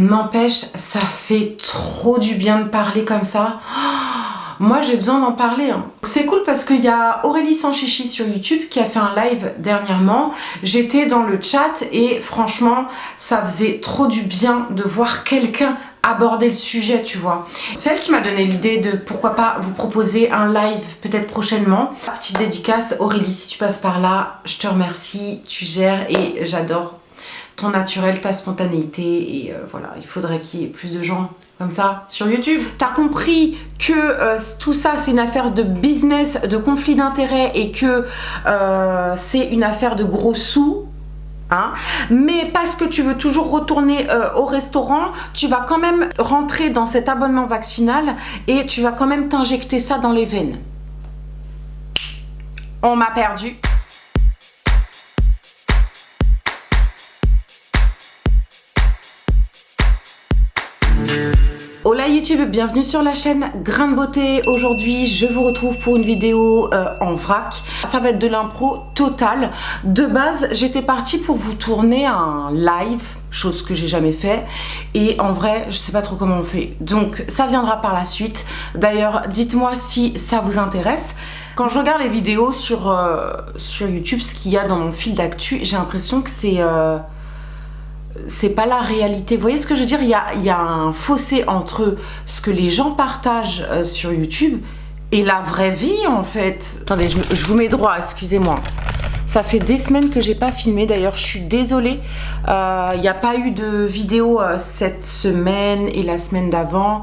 N'empêche, ça fait trop du bien de parler comme ça. Moi, j'ai besoin d'en parler. C'est cool parce qu'il y a Aurélie Sans Chichi sur YouTube qui a fait un live dernièrement. J'étais dans le chat et franchement, ça faisait trop du bien de voir quelqu'un aborder le sujet, tu vois. C'est elle qui m'a donné l'idée de pourquoi pas vous proposer un live peut-être prochainement. Petite dédicace, Aurélie, si tu passes par là, je te remercie, tu gères et j'adore ton naturel, ta spontanéité et voilà, il faudrait qu'il y ait plus de gens comme ça sur YouTube. T'as compris que tout ça c'est une affaire de business, de conflit d'intérêts et que c'est une affaire de gros sous. Hein, mais parce que tu veux toujours retourner au restaurant, tu vas quand même rentrer dans cet abonnement vaccinal et tu vas quand même t'injecter ça dans les veines. On m'a perdu. Hola YouTube, bienvenue sur la chaîne Grain de Beauté. Aujourd'hui, je vous retrouve pour une vidéo en vrac. Ça va être de l'impro totale. De base, j'étais partie pour vous tourner un live, chose que j'ai jamais fait. Et en vrai, je sais pas trop comment on fait. Donc, ça viendra par la suite. D'ailleurs, dites-moi si ça vous intéresse. Quand je regarde les vidéos sur YouTube, ce qu'il y a dans mon fil d'actu, j'ai l'impression que c'est pas la réalité. Vous voyez ce que je veux dire? Il y a un fossé entre ce que les gens partagent sur YouTube et la vraie vie en fait. Attendez, je vous mets droit, excusez-moi. Ça fait des semaines que j'ai pas filmé, d'ailleurs je suis désolée. Il n'y a pas eu de vidéo cette semaine et la semaine d'avant.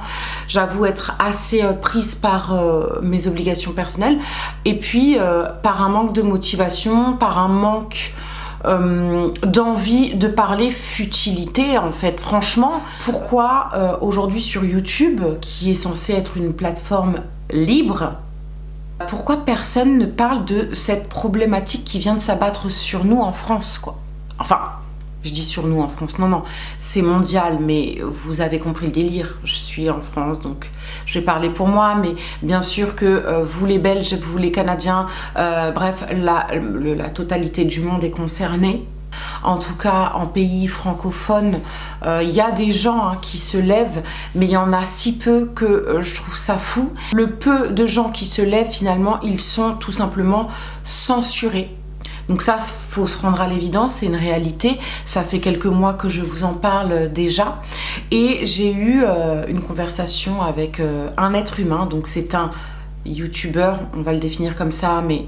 J'avoue être assez prise par mes obligations personnelles et puis par un manque de motivation, par un manque d'envie de parler futilité en fait. Franchement, pourquoi aujourd'hui sur YouTube, qui est censé être une plateforme libre, pourquoi personne ne parle de cette problématique qui vient de s'abattre sur nous en France, quoi? Enfin, je dis sur nous en France, non, c'est mondial, mais vous avez compris le délire. Je suis en France, donc je vais parler pour moi, mais bien sûr que vous les Belges, vous les Canadiens, bref, la totalité du monde est concernée. En tout cas, en pays francophone, il y a des gens qui se lèvent, mais il y en a si peu que je trouve ça fou. Le peu de gens qui se lèvent, finalement, ils sont tout simplement censurés. Donc ça, faut se rendre à l'évidence, c'est une réalité. Ça fait quelques mois que je vous en parle déjà. Et j'ai eu une conversation avec un être humain. Donc c'est un YouTuber, on va le définir comme ça, mais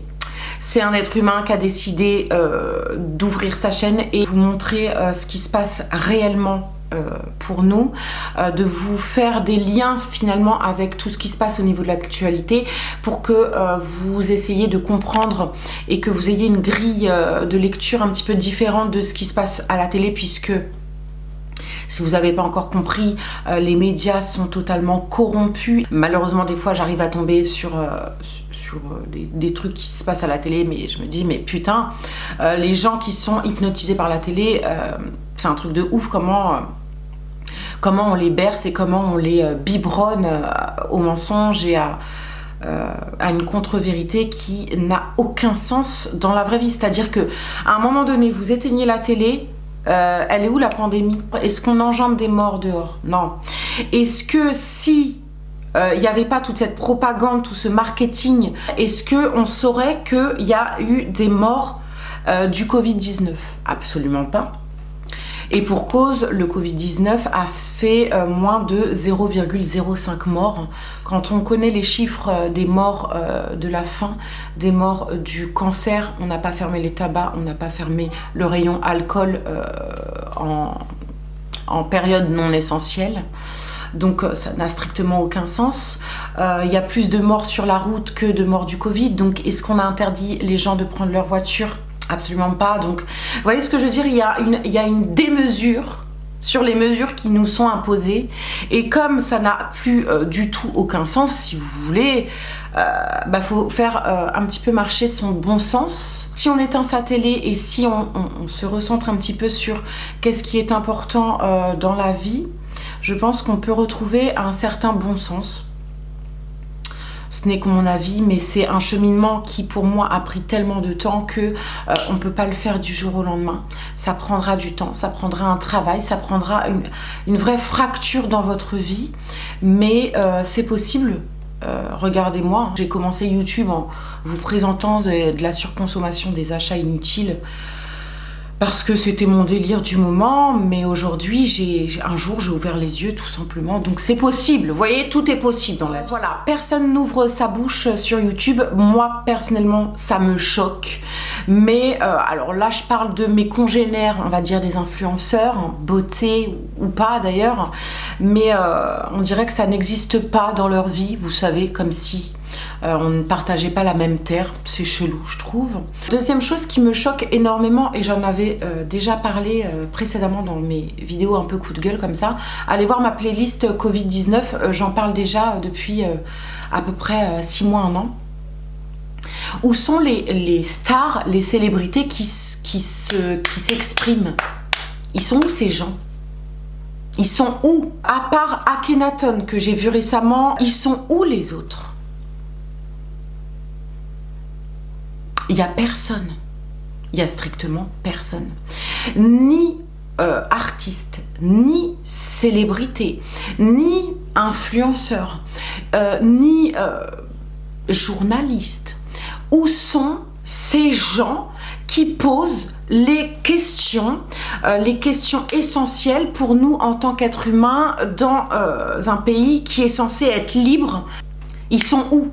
c'est un être humain qui a décidé d'ouvrir sa chaîne et vous montrer ce qui se passe réellement pour nous, de vous faire des liens finalement avec tout ce qui se passe au niveau de l'actualité pour que vous essayiez de comprendre et que vous ayez une grille de lecture un petit peu différente de ce qui se passe à la télé, puisque si vous n'avez pas encore compris, les médias sont totalement corrompus. Malheureusement, des fois, j'arrive à tomber sur des trucs qui se passent à la télé, mais je me dis, mais putain, les gens qui sont hypnotisés par la télé, c'est un truc de ouf, comment on les berce et comment on les biberonne au mensonge et à une contre-vérité qui n'a aucun sens dans la vraie vie. C'est-à-dire que à un moment donné, vous éteignez la télé, elle est où la pandémie? Est-ce qu'on enjambe des morts dehors? Non. Est-ce que si il n'y avait pas toute cette propagande, tout ce marketing, est-ce qu'on saurait qu'il y a eu des morts du Covid-19? Absolument pas. Et pour cause, le Covid-19 a fait moins de 0,05 morts. Quand on connaît les chiffres des morts de la faim, des morts du cancer, on n'a pas fermé les tabacs, on n'a pas fermé le rayon alcool en période non essentielle. Donc ça n'a strictement aucun sens. Il y a plus de morts sur la route que de morts du Covid. Donc est-ce qu'on a interdit les gens de prendre leur voiture? Absolument pas. Donc vous voyez ce que je veux dire? Il y a une démesure sur les mesures qui nous sont imposées. Et comme ça n'a plus du tout aucun sens, si vous voulez, faut faire un petit peu marcher son bon sens. Si on éteint sa télé et si on se recentre un petit peu sur qu'est-ce qui est important dans la vie, je pense qu'on peut retrouver un certain bon sens. Ce n'est que mon avis, mais c'est un cheminement qui pour moi a pris tellement de temps que on ne peut pas le faire du jour au lendemain. Ça prendra du temps, ça prendra un travail, ça prendra une vraie fracture dans votre vie, mais c'est possible. Regardez-moi, j'ai commencé YouTube en vous présentant de la surconsommation, des achats inutiles, parce que c'était mon délire du moment, mais aujourd'hui, un jour, j'ai ouvert les yeux tout simplement. Donc c'est possible, vous voyez, tout est possible dans la vie. Voilà, personne n'ouvre sa bouche sur YouTube. Moi, personnellement, ça me choque. Mais alors là, je parle de mes congénères, on va dire des influenceurs, hein, beauté ou pas d'ailleurs. Mais on dirait que ça n'existe pas dans leur vie, vous savez, comme si... on ne partageait pas la même terre, c'est chelou je trouve. Deuxième chose qui me choque énormément, et j'en avais déjà parlé précédemment dans mes vidéos un peu coup de gueule comme ça, allez voir ma playlist Covid-19, j'en parle déjà depuis à peu près 6 mois, 1 an. Où sont les stars, les célébrités qui s'expriment? Ils sont où ces gens? Ils sont où? À part Akhenaton que j'ai vu récemment, ils sont où les autres? Il n'y a personne, il n'y a strictement personne, ni artiste, ni célébrité, ni influenceur, ni journaliste. Où sont ces gens qui posent les questions essentielles pour nous en tant qu'êtres humains dans un pays qui est censé être libre? Ils sont où?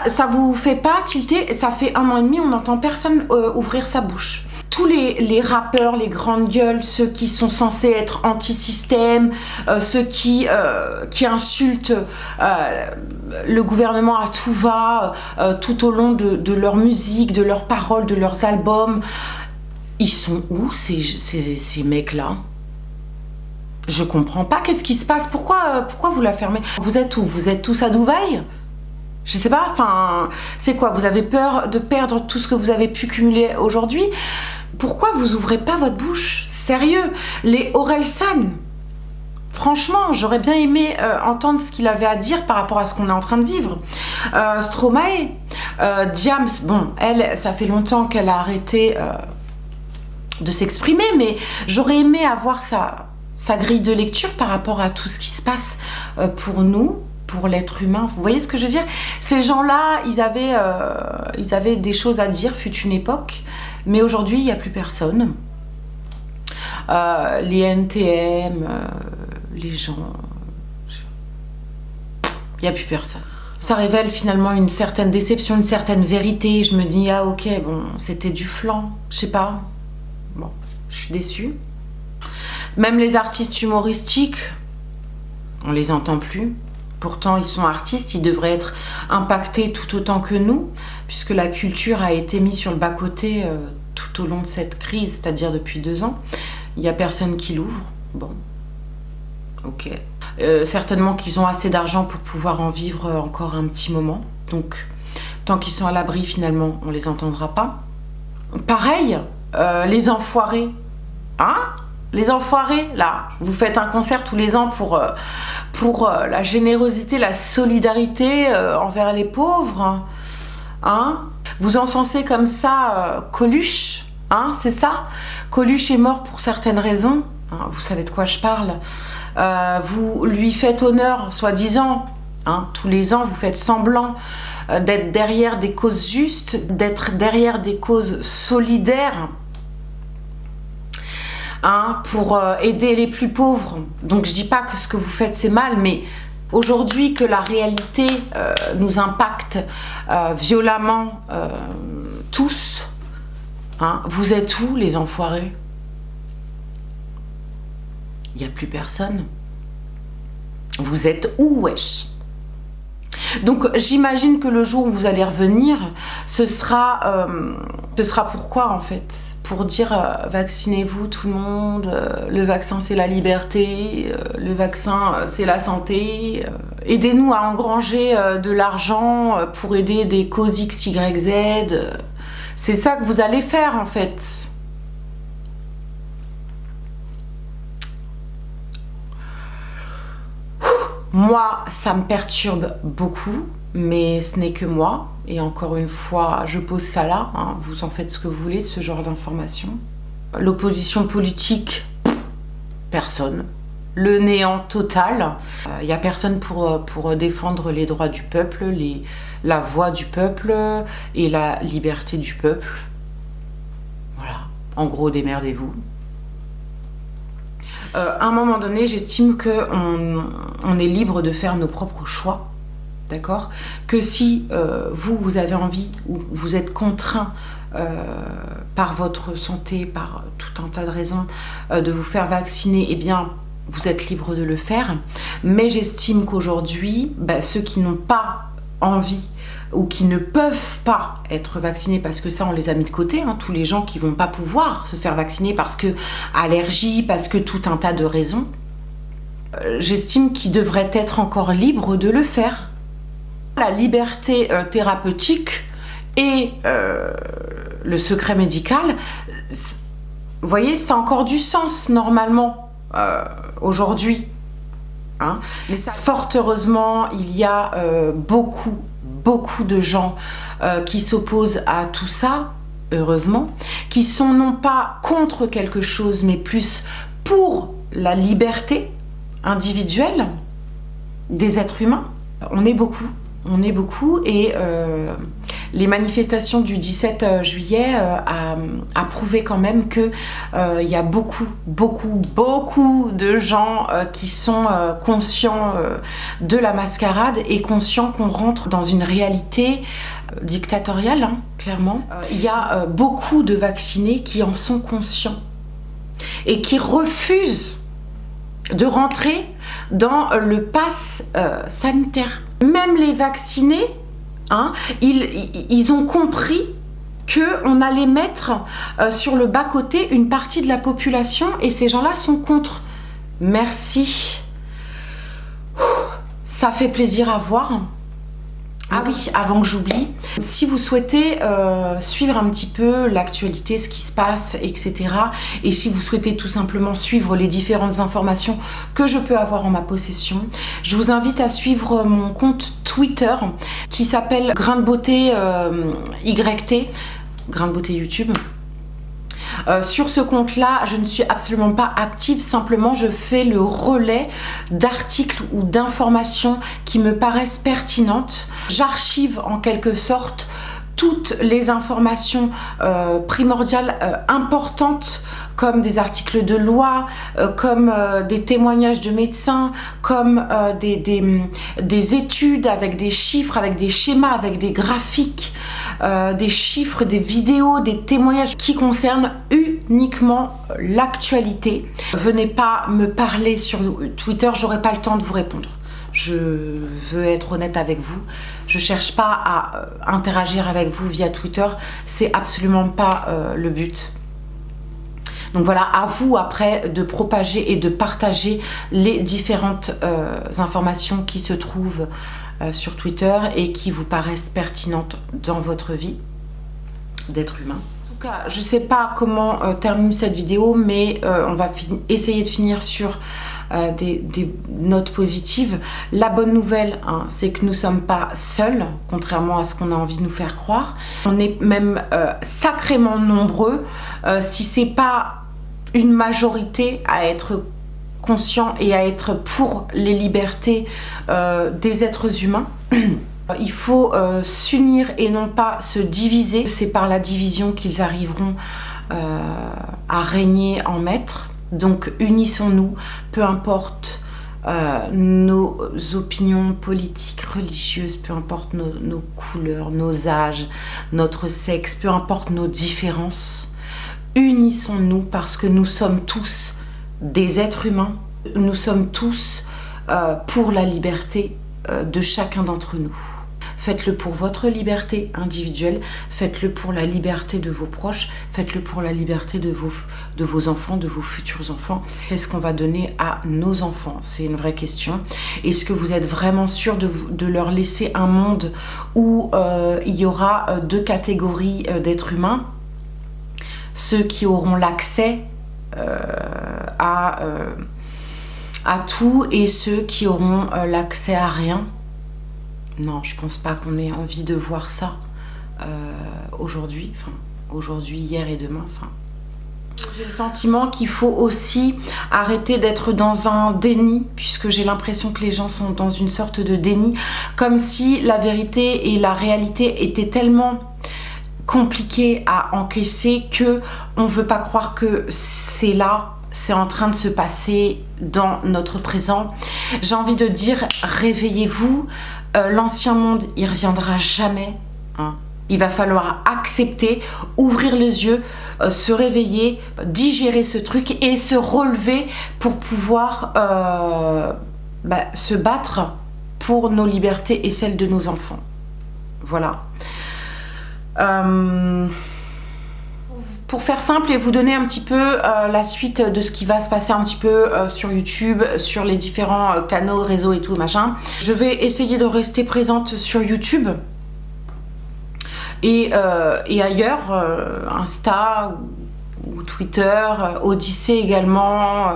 Ça vous fait pas tilter? Ça fait 1 an et demi, on n'entend personne ouvrir sa bouche. Tous les rappeurs, les grandes gueules, ceux qui sont censés être anti-système, ceux qui insultent le gouvernement à tout va, tout au long de leur musique, de leurs paroles, de leurs albums, ils sont où ces mecs-là? Je comprends pas, qu'est-ce qui se passe? Pourquoi vous la fermez? Vous êtes où? Vous êtes tous à Dubaï? Je sais pas, enfin, c'est quoi? Vous avez peur de perdre tout ce que vous avez pu cumuler aujourd'hui? Pourquoi vous ouvrez pas votre bouche? Sérieux, les Orelsan, franchement, j'aurais bien aimé entendre ce qu'il avait à dire par rapport à ce qu'on est en train de vivre. Stromae, Diams, bon, elle, ça fait longtemps qu'elle a arrêté de s'exprimer, mais j'aurais aimé avoir sa grille de lecture par rapport à tout ce qui se passe pour nous, pour l'être humain. Vous voyez ce que je veux dire? Ces gens-là, ils avaient des choses à dire, fut une époque, mais aujourd'hui, il n'y a plus personne. Les NTM, les gens... Il n'y a plus personne. Ça révèle finalement une certaine déception, une certaine vérité. Je me dis, ah ok, bon, c'était du flan, je sais pas. Bon, je suis déçue. Même les artistes humoristiques, on les entend plus. Pourtant, ils sont artistes, ils devraient être impactés tout autant que nous, puisque la culture a été mise sur le bas-côté tout au long de cette crise, c'est-à-dire depuis 2 ans. Il n'y a personne qui l'ouvre. Bon, ok. Certainement qu'ils ont assez d'argent pour pouvoir en vivre encore un petit moment. Donc, tant qu'ils sont à l'abri, finalement, on les entendra pas. Pareil, les enfoirés. Hein? Les enfoirés, là, vous faites un concert tous les ans pour la générosité, la solidarité envers les pauvres, hein? Vous encensez comme ça Coluche, hein, c'est ça? Coluche est mort pour certaines raisons, hein, vous savez de quoi je parle. Vous lui faites honneur, soi-disant, hein, tous les ans, vous faites semblant d'être derrière des causes justes, d'être derrière des causes solidaires, hein, pour aider les plus pauvres. Donc je dis pas que ce que vous faites c'est mal, mais aujourd'hui que la réalité nous impacte violemment tous, hein, vous êtes où les enfoirés? Il n'y a plus personne. Vous êtes où, wesh? Donc j'imagine que le jour où vous allez revenir, ce sera pourquoi en fait? Pour dire vaccinez-vous tout le monde, le vaccin c'est la liberté, le vaccin c'est la santé, aidez-nous à engranger de l'argent pour aider des causes X, Y, Z. C'est ça que vous allez faire en fait. Moi, ça me perturbe beaucoup, mais ce n'est que moi. Et encore une fois, je pose ça là, hein, vous en faites ce que vous voulez de ce genre d'informations. L'opposition politique, personne. Le néant total. Il n'y a personne pour défendre les droits du peuple, la voix du peuple et la liberté du peuple. Voilà. En gros, démerdez-vous. À un moment donné, j'estime qu'on est libre de faire nos propres choix. D'accord? Que si vous avez envie ou vous êtes contraint par votre santé, par tout un tas de raisons, de vous faire vacciner, eh bien, vous êtes libre de le faire. Mais j'estime qu'aujourd'hui, ceux qui n'ont pas envie ou qui ne peuvent pas être vaccinés, parce que ça on les a mis de côté, hein, tous les gens qui vont pas pouvoir se faire vacciner parce que allergie, parce que tout un tas de raisons, j'estime qu'ils devraient être encore libres de le faire. La liberté thérapeutique et le secret médical, vous voyez, ça a encore du sens normalement aujourd'hui. Hein. Mais ça, fort heureusement, il y a beaucoup de gens qui s'opposent à tout ça, heureusement, qui sont non pas contre quelque chose, mais plus pour la liberté individuelle des êtres humains. On est beaucoup et les manifestations du 17 juillet a prouvé quand même que il y a beaucoup de gens qui sont conscients de la mascarade et conscients qu'on rentre dans une réalité dictatoriale, hein, clairement. Il y a beaucoup de vaccinés qui en sont conscients et qui refusent de rentrer dans le pass sanitaire. Même les vaccinés, hein, ils ont compris qu'on allait mettre sur le bas-côté une partie de la population et ces gens-là sont contre. Merci. Ça fait plaisir à voir. Ah oui, avant que j'oublie, si vous souhaitez suivre un petit peu l'actualité, ce qui se passe, etc. Et si vous souhaitez tout simplement suivre les différentes informations que je peux avoir en ma possession, je vous invite à suivre mon compte Twitter qui s'appelle Grain de Beauté YT, Grain de Beauté YouTube. Sur ce compte-là, je ne suis absolument pas active, simplement je fais le relais d'articles ou d'informations qui me paraissent pertinentes. J'archive en quelque sorte toutes les informations primordiales, importantes, comme des articles de loi, comme des témoignages de médecins, comme des études avec des chiffres, avec des schémas, avec des graphiques, des chiffres, des vidéos, des témoignages qui concernent uniquement l'actualité. Venez pas me parler sur Twitter, j'aurai pas le temps de vous répondre. Je veux être honnête avec vous. Je cherche pas à interagir avec vous via Twitter. C'est absolument pas le but. Donc voilà, à vous après de propager et de partager les différentes informations qui se trouvent sur Twitter et qui vous paraissent pertinentes dans votre vie d'être humain. En tout cas, je sais pas comment terminer cette vidéo, mais on va essayer de finir sur des notes positives. La bonne nouvelle, hein, c'est que nous ne sommes pas seuls, contrairement à ce qu'on a envie de nous faire croire. On est même sacrément nombreux, si c'est pas une majorité à être conscient et à être pour les libertés des êtres humains. Il faut s'unir et non pas se diviser. C'est par la division qu'ils arriveront à régner en maître. Donc unissons-nous, peu importe nos opinions politiques, religieuses, peu importe nos couleurs, nos âges, notre sexe, peu importe nos différences. Unissons-nous parce que nous sommes tous des êtres humains. Nous sommes tous pour la liberté de chacun d'entre nous. Faites-le pour votre liberté individuelle, faites-le pour la liberté de vos proches, faites-le pour la liberté de vos enfants, de vos futurs enfants. Qu'est-ce qu'on va donner à nos enfants? C'est une vraie question. Est-ce que vous êtes vraiment sûr de leur laisser un monde où il y aura deux catégories d'êtres humains? Ceux qui auront l'accès à tout et ceux qui auront l'accès à rien. Non, je pense pas qu'on ait envie de voir ça aujourd'hui, enfin aujourd'hui, hier et demain, enfin. J'ai le sentiment qu'il faut aussi arrêter d'être dans un déni, puisque j'ai l'impression que les gens sont dans une sorte de déni, comme si la vérité et la réalité étaient tellement compliquées à encaisser que on veut pas croire que c'est là, c'est en train de se passer dans notre présent. J'ai envie de dire, réveillez-vous, l'ancien monde, il reviendra jamais, hein. Il va falloir accepter, ouvrir les yeux, se réveiller, digérer ce truc et se relever pour pouvoir se battre pour nos libertés et celles de nos enfants. Voilà. Pour faire simple et vous donner un petit peu la suite de ce qui va se passer un petit peu sur YouTube, sur les différents canaux, réseaux et tout machin, je vais essayer de rester présente sur YouTube. Et ailleurs, Insta ou Twitter, Odyssée également,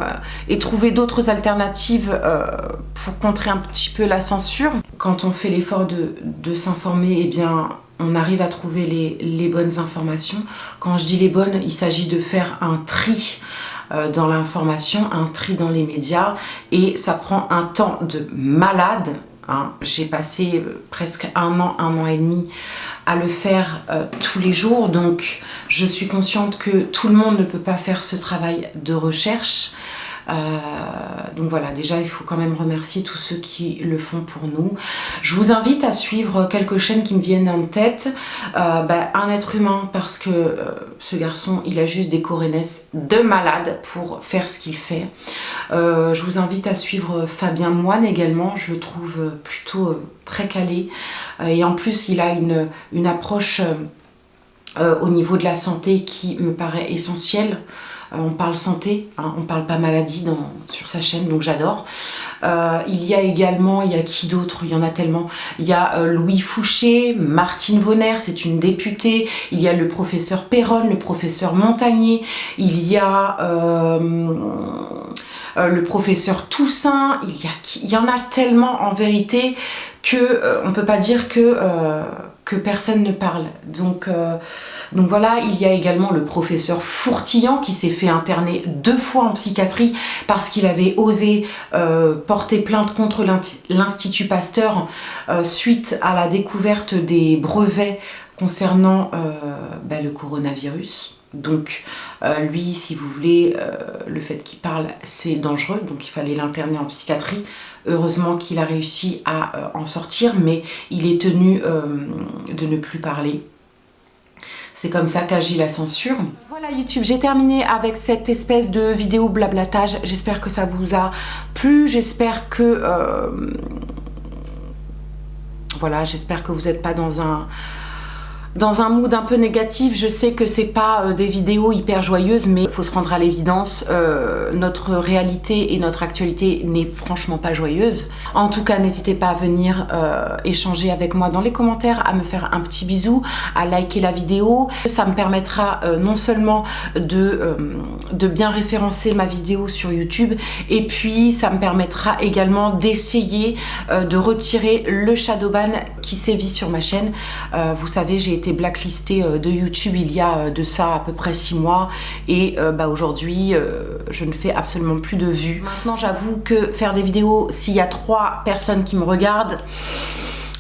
et trouver d'autres alternatives pour contrer un petit peu la censure. Quand on fait l'effort de s'informer, eh bien, on arrive à trouver les bonnes informations. Quand je dis les bonnes, il s'agit de faire un tri dans l'information, un tri dans les médias, et ça prend un temps de malade. Hein. J'ai passé presque un an et demi à le faire tous les jours, donc je suis consciente que tout le monde ne peut pas faire ce travail de recherche. Donc voilà, déjà il faut quand même remercier tous ceux qui le font pour nous. Je vous invite à suivre quelques chaînes qui me viennent en tête. Un être humain, parce que ce garçon il a juste des corénesses de malade pour faire ce qu'il fait. Je vous invite à suivre Fabien Moine également, je le trouve plutôt très calé, et en plus il a une approche au niveau de la santé qui me paraît essentielle. On parle santé, hein, on parle pas maladie sur sa chaîne, donc j'adore. Il y a également, il y a qui d'autre? Il y en a tellement. Il y a Louis Fouché, Martine Vonner, c'est une députée. Il y a le professeur Perron, le professeur Montagnier. Il y a le professeur Toussaint. Il y en a tellement en vérité que on peut pas dire que personne ne parle. Donc voilà, il y a également le professeur Fourtillant qui s'est fait interner 2 fois en psychiatrie parce qu'il avait osé porter plainte contre l'Institut Pasteur suite à la découverte des brevets concernant le coronavirus. Donc lui, si vous voulez, le fait qu'il parle, c'est dangereux, donc il fallait l'interner en psychiatrie. Heureusement qu'il a réussi à en sortir, mais il est tenu de ne plus parler. C'est comme ça qu'agit la censure. Voilà YouTube, j'ai terminé avec cette espèce de vidéo blablatage. J'espère que ça vous a plu. J'espère que voilà, j'espère que vous n'êtes pas dans un mood un peu négatif. Je sais que c'est pas des vidéos hyper joyeuses, mais il faut se rendre à l'évidence, notre réalité et notre actualité n'est franchement pas joyeuse. En tout cas, n'hésitez pas à venir échanger avec moi dans les commentaires, à me faire un petit bisou, à liker la vidéo. Ça me permettra non seulement de bien référencer ma vidéo sur YouTube, et puis ça me permettra également d'essayer de retirer le shadowban qui sévit sur ma chaîne. Vous savez, j'ai été blacklistée de YouTube il y a de ça à peu près 6 mois et aujourd'hui je ne fais absolument plus de vues. Maintenant j'avoue que faire des vidéos, s'il y a 3 personnes qui me regardent,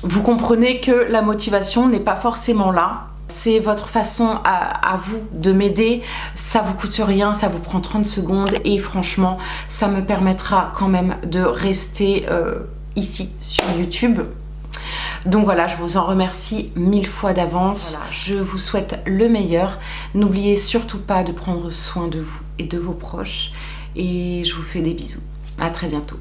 vous comprenez que la motivation n'est pas forcément là. C'est votre façon à vous de m'aider, ça vous coûte rien, ça vous prend 30 secondes et franchement ça me permettra quand même de rester ici sur YouTube. Donc voilà, je vous en remercie 1000 fois d'avance. Voilà, je vous souhaite le meilleur. N'oubliez surtout pas de prendre soin de vous et de vos proches. Et je vous fais des bisous. À très bientôt.